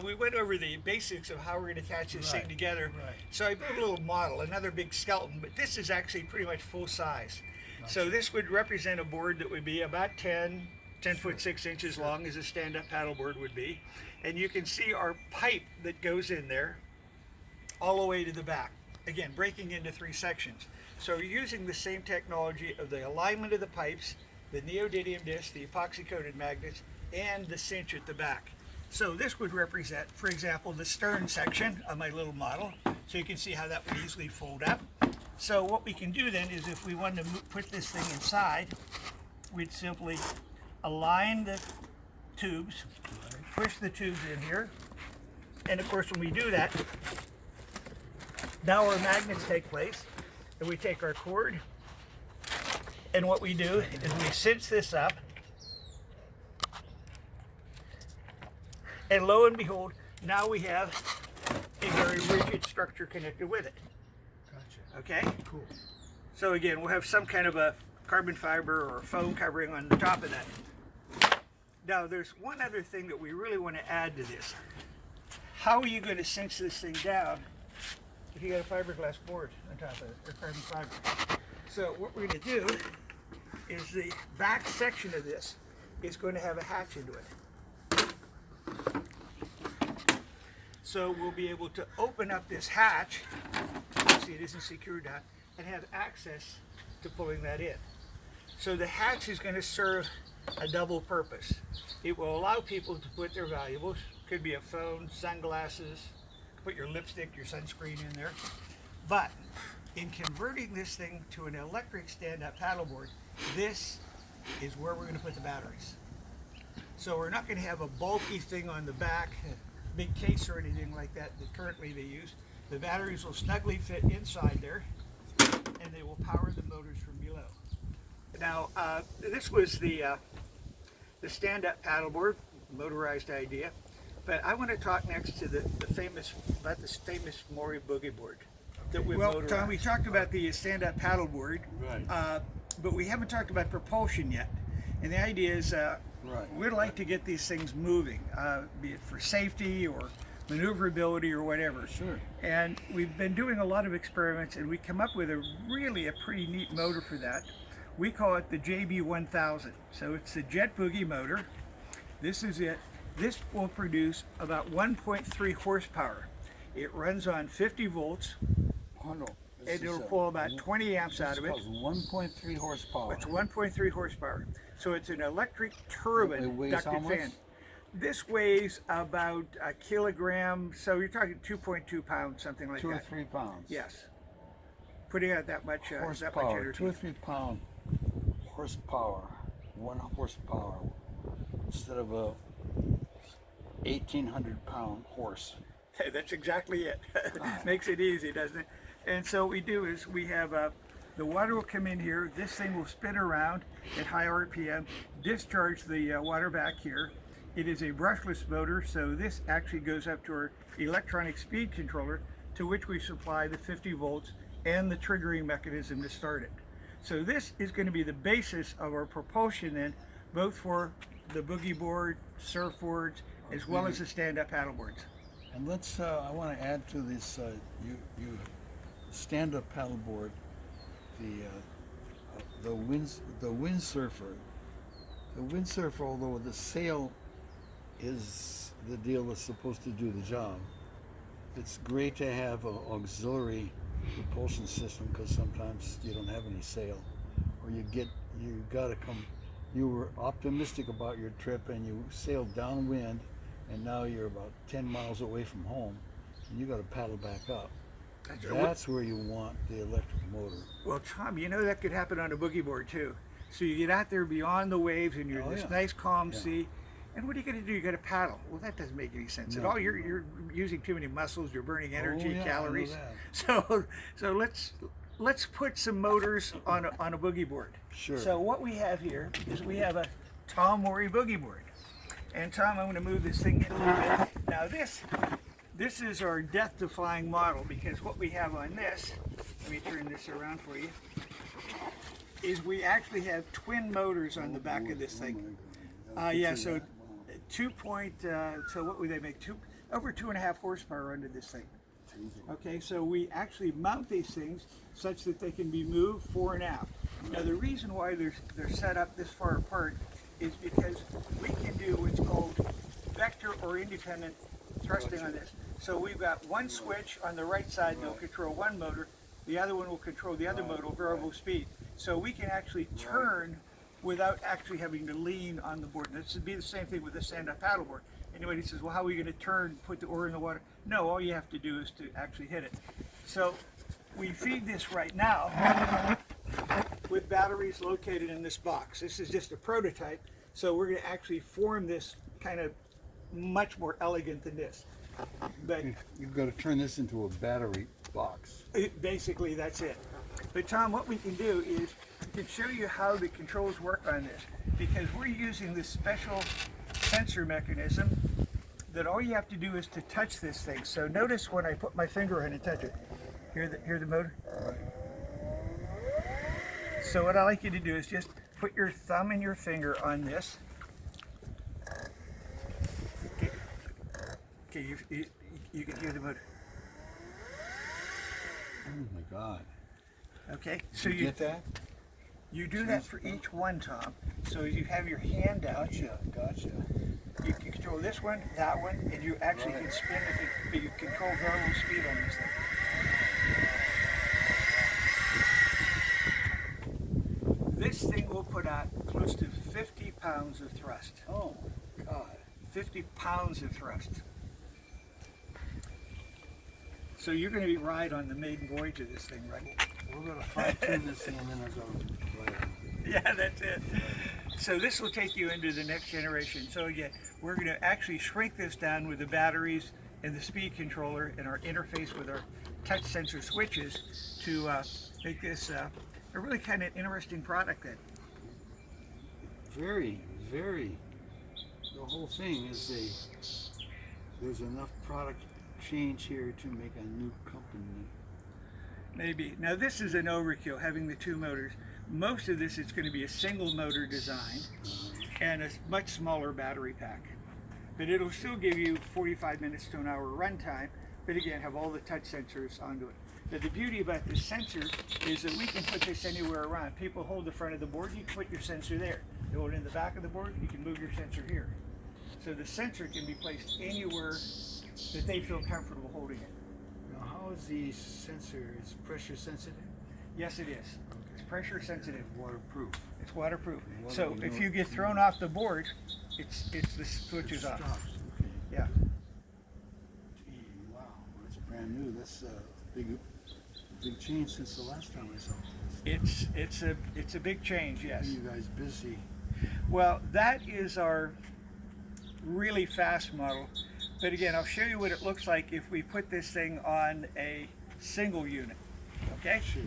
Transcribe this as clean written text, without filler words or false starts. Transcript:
We went over the basics of how we're going to attach this thing together. Right. So I built a little model, another big skeleton, but this is actually pretty much full size. So this would represent a board that would be about 10 foot 6 inches long, as a stand-up paddle board would be. And you can see our pipe that goes in there all the way to the back. Again, breaking into 3 sections. So we're using the same technology of the alignment of the pipes, the neodymium disc, the epoxy coated magnets, and the cinch at the back. So this would represent, for example, the stern section of my little model. So you can see how that would easily fold up. So what we can do then is, if we wanted to put this thing inside, we'd simply align the tubes, push the tubes in here, and of course when we do that, now our magnets take place, and we take our cord, and what we do is we cinch this up, and lo and behold, now we have a very rigid structure connected with it. Gotcha. Okay? Cool. So again, we'll have some kind of a carbon fiber or foam covering on the top of that. Now there's one other thing that we really want to add to this. How are you going to cinch this thing down if you got a fiberglass board on top of it, or carbon fiber? So what we're going to do is, the back section of this is going to have a hatch into it. So we'll be able to open up this hatch, see it isn't secured down, and have access to pulling that in. So the hatch is going to serve a double purpose. It will allow people to put their valuables, could be a phone, sunglasses, put your lipstick, your sunscreen in there. But in converting this thing to an electric stand-up paddleboard, this is where we're going to put the batteries. So we're not going to have a bulky thing on the back, a big case or anything like that currently they use. The batteries will snugly fit inside there, and they will power the motors from below. Now, this was the stand-up paddleboard, motorized idea. But I want to talk next to the famous Morey Boogey Board that we motorized. Tom, we talked about the stand-up paddleboard, Right. but we haven't talked about propulsion yet. And the idea is, we'd like to get these things moving, be it for safety or maneuverability or whatever. Sure. And we've been doing a lot of experiments, and we come up with a pretty neat motor for that. We call it the JB1000. So it's the Jet Boogie motor. This is it. This will produce about 1.3 horsepower. It runs on 50 volts. Oh, no. And it'll pull about 20 amps out of it. 1.3 horsepower. It's 1.3 horsepower. So it's an electric turbine ducted fan. This weighs about a kilogram, so you're talking 2.2 pounds, something like that. 2 or 3 pounds. Yes. Putting out that much Horsepower, energy. 2 or 3 pound horsepower, 1 horsepower, instead of a 1,800 pound horse. That's exactly it. Makes it easy, doesn't it? And so what we do is, we have the water will come in here, this thing will spin around at high RPM, discharge the water back here. It is a brushless motor, so this actually goes up to our electronic speed controller, to which we supply the 50 volts and the triggering mechanism to start it. So this is going to be the basis of our propulsion then, both for the boogie board, surfboards, as well as the stand-up paddleboards. And let's, I want to add to this, you stand-up paddleboard, the windsurfer. The windsurfer, although the sail is the deal that's supposed to do the job, it's great to have an auxiliary propulsion system, because sometimes you don't have any sail, or you were optimistic about your trip and you sailed downwind, and now you're about 10 miles away from home, and you got to paddle back up. That's where you want the electric motor. Well, Tom, you know that could happen on a boogie board too. So you get out there beyond the waves, and you're in this nice calm sea, and what are you going to do? You got to paddle. Well, that doesn't make any sense at all. You're using too many muscles. You're burning energy, calories. So let's put some motors on a boogie board. Sure. So what we have here is, we have a Tom Morey Boogey Board. And Tom, I'm going to move this thing in a little bit. Now this is our death-defying model, because what we have on this, let me turn this around for you, is we actually have twin motors on the back of this thing. So so what would they make? over 2.5 horsepower under this thing. Okay, so we actually mount these things such that they can be moved fore and aft. Now the reason why they're set up this far apart is because we can do what's called vector or independent thrusting on this. So we've got one switch on the right side that will control one motor, the other one will control the other motor, variable speed. So we can actually turn without actually having to lean on the board. And this would be the same thing with the stand-up paddleboard. Anybody says, well, how are we going to turn, put the oar in the water? No, all you have to do is to actually hit it. So we feed this right now with batteries located in this box. This is just a prototype, so we're going to actually form this kind of much more elegant than this. But You've got to turn this into a battery box. basically that's it. But Tom, what we can do is we can show you how the controls work on this, because we're using this special sensor mechanism that all you have to do is to touch this thing. So notice when I put my finger in and touch it, hear the motor? So what I like you to do is just put your thumb and your finger on this. Okay, you can hear the motor. Oh my God. Okay, so you get that? You do that for each one, Tom. So you have your hand out. Gotcha. You can control this one, that one, and you actually can spin with it, but you control variable speed on this thing. This thing will put out close to 50 pounds of thrust. Oh God. 50 pounds of thrust. So you're going to be right on the maiden voyage of this thing, right? We're going to fine-tune this thing and then I'll go. Yeah, that's it. So this will take you into the next generation. So again, we're going to actually shrink this down with the batteries and the speed controller and our interface with our touch sensor switches to make this a really kind of interesting product. Then. Very. The whole thing is there's enough product change here to make a new company. Maybe. Now this is an overkill, having the two motors. Most of this is going to be a single motor design and a much smaller battery pack. But it'll still give you 45 minutes to an hour runtime, but again, have all the touch sensors onto it. Now the beauty about this sensor is that we can put this anywhere around. People hold the front of the board, you can put your sensor there. You hold it in the back of the board, you can move your sensor here. So the sensor can be placed anywhere that they feel comfortable holding it. Now how is the sensor, is pressure sensitive? Yes, it is. It's pressure sensitive. Waterproof. It's waterproof. So if you get thrown off the board, it's the switch is off. Okay. Yeah. Gee, wow, that's brand new. That's a big change since the last time I saw this. It's a big change, yes. You guys busy. Well, that is our really fast model. But again, I'll show you what it looks like if we put this thing on a single unit. Okay? Sure.